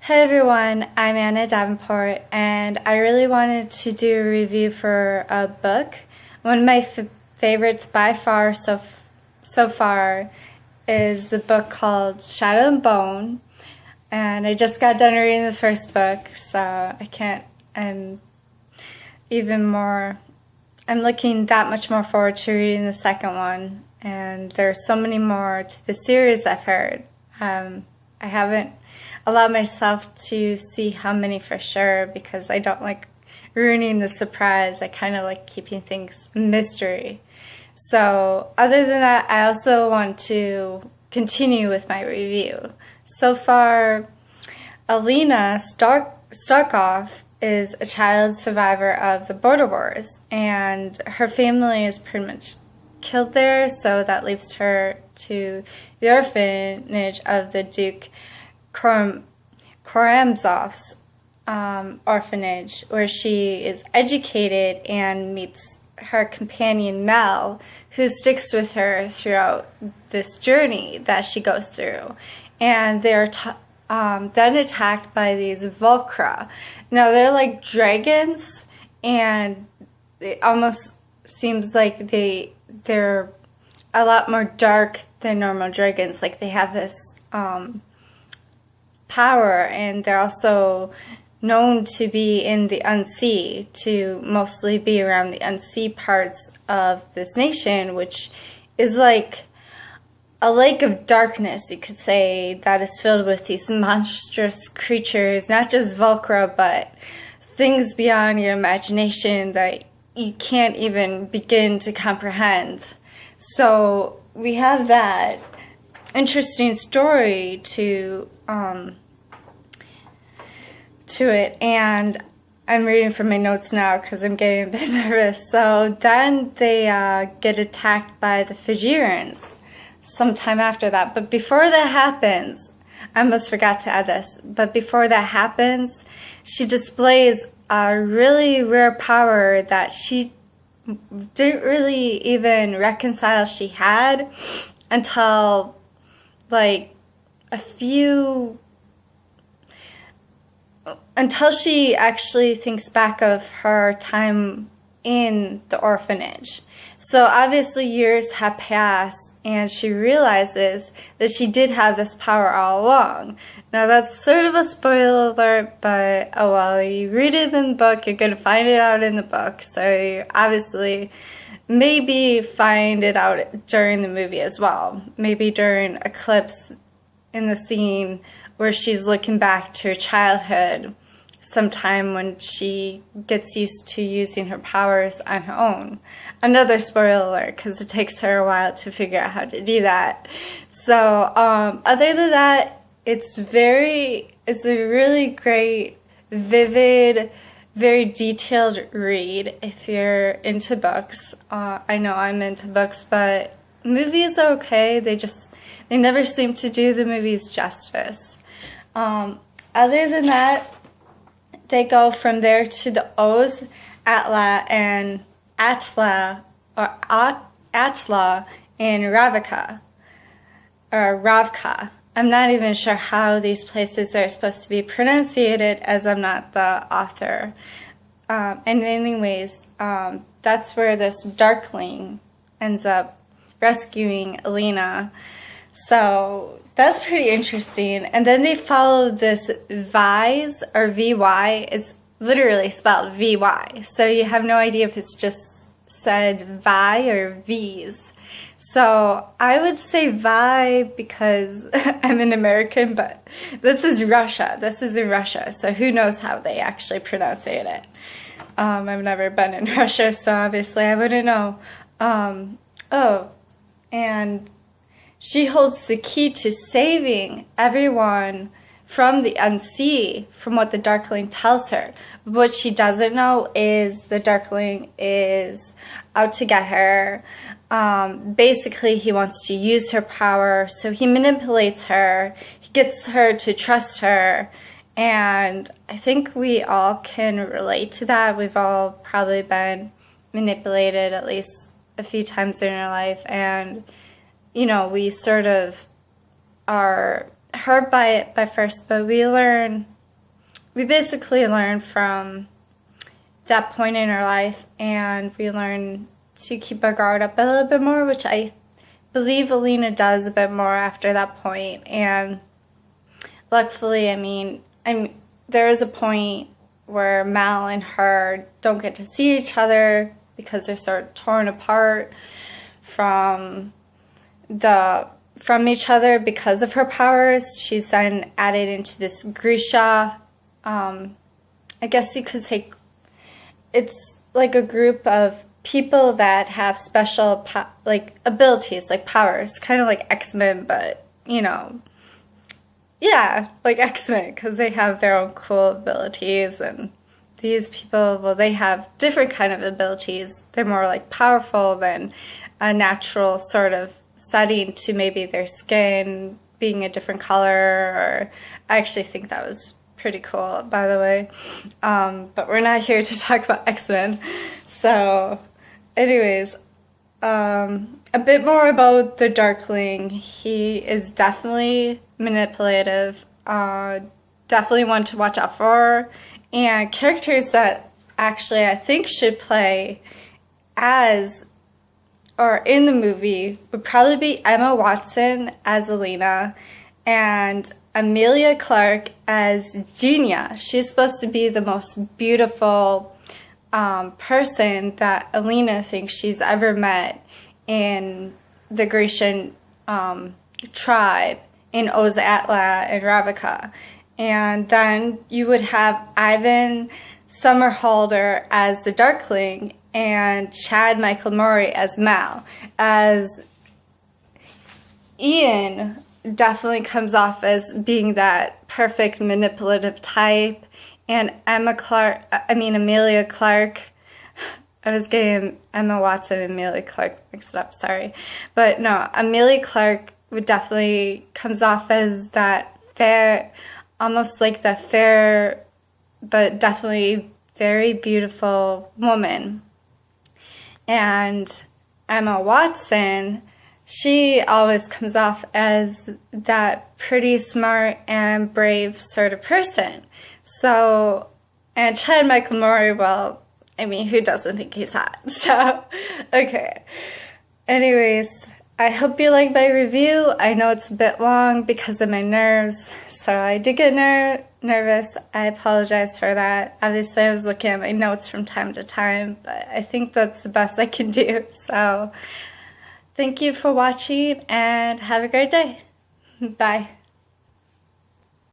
Hey everyone, I'm Anna Davenport, and I really wanted to do a review for a book. One of my favorites by far so far is the book called Shadow and Bone, and I just got done reading the first book, so I'm looking that much more forward to reading the second one, and there's so many more to the series I've heard. I haven't allowed myself to see how many for sure because I don't like ruining the surprise. I kind of like keeping things a mystery. So other than that, I also want to continue with my review. So far, Alina Starkov is a child survivor of the border wars, and her family is pretty much killed there, so that leaves her to the orphanage of the Duke Karamazov's orphanage, where she is educated and meets her companion Mel, who sticks with her throughout this journey that she goes through. And they're then attacked by these Volcra. Now, they're like dragons, and it almost seems like they're a lot more dark than normal dragons. Like, they have this power, and they're also known to be in the unsea, to mostly be around the unsea parts of this nation, which is like a lake of darkness, you could say, that is filled with these monstrous creatures, not just Volcra, but things beyond your imagination that you can't even begin to comprehend. So we have that interesting story to it, and I'm reading from my notes now because I'm getting a bit nervous. So then they get attacked by the Fijians sometime after that. But before that happens, I almost forgot to add this, but before that happens, she displays a really rare power that she didn't really even reconcile she had until until she actually thinks back of her time in the orphanage. So obviously years have passed, and she realizes that she did have this power all along. Now that's sort of a spoiler alert, but oh well, you read it in the book, you're going to find it out in the book. So you obviously maybe find it out during the movie as well. Maybe during a clips in the scene where she's looking back to her childhood, sometime when she gets used to using her powers on her own. Another spoiler alert, because it takes her a while to figure out how to do that. So other than that, it's a really great, vivid, very detailed read if you're into books. I know I'm into books, but movies are okay. They never seem to do the movies justice. Other than that, they go from there to the Oz, Atla, and Atla in Ravka. I'm not even sure how these places are supposed to be pronunciated, as I'm not the author. And anyways, that's where this Darkling ends up rescuing Alina. So that's pretty interesting. And then they follow this Vise, or VY. It's literally spelled VY. So you have no idea if it's just said Vi or V's. So I would say Vi because I'm an American, but this is Russia. This is in Russia. So who knows how they actually pronounce it. I've never been in Russia, so obviously I wouldn't know. And she holds the key to saving everyone from the unsea, from what the Darkling tells her. What she doesn't know is the Darkling is out to get her. Basically, he wants to use her power, so he manipulates her. He gets her to trust her, and I think we all can relate to that. We've all probably been manipulated at least a few times in our life, and you know, we sort of are hurt by it by first, but we learn we basically learn from that point in our life, and we learn to keep our guard up a little bit more, which I believe Alina does a bit more after that point. And luckily, I mean, there is a point where Mal and her don't get to see each other because they're sort of torn apart from each other because of her powers. She's then added into this Grisha. I guess you could say it's like a group of people that have special like abilities, like powers, kind of like X-Men, but you know, yeah, like X-Men, because they have their own cool abilities. And these people, well, they have different kind of abilities. They're more like powerful than a natural sort of setting to maybe their skin being a different color. Or I actually think that was pretty cool, by the way. But we're not here to talk about X-Men. So anyways, a bit more about the Darkling. He is definitely manipulative, definitely one to watch out for, and characters that actually I think should play as or in the movie would probably be Emma Watson as Alina and Emilia Clarke as Genia. She's supposed to be the most beautiful person that Alina thinks she's ever met in the Grecian tribe in Ozatla and Ravika. And then you would have Ivan Somerhalder as the Darkling and Chad Michael Murray as Mal. As Ian definitely comes off as being that perfect manipulative type, and Emilia Clarke, I was getting Emma Watson and Emilia Clarke mixed up, sorry. But no, Emilia Clarke would definitely comes off as that fair, almost like the fair, but definitely very beautiful woman. And Emma Watson, she always comes off as that pretty smart and brave sort of person. So, and Chad Michael Murray, well, I mean, who doesn't think he's hot? So, okay. Anyways, I hope you like my review. I know it's a bit long because of my nerves, so I did get nervous. I apologize for that. Obviously, I was looking at my notes from time to time, but I think that's the best I can do. So, thank you for watching, and have a great day. Bye.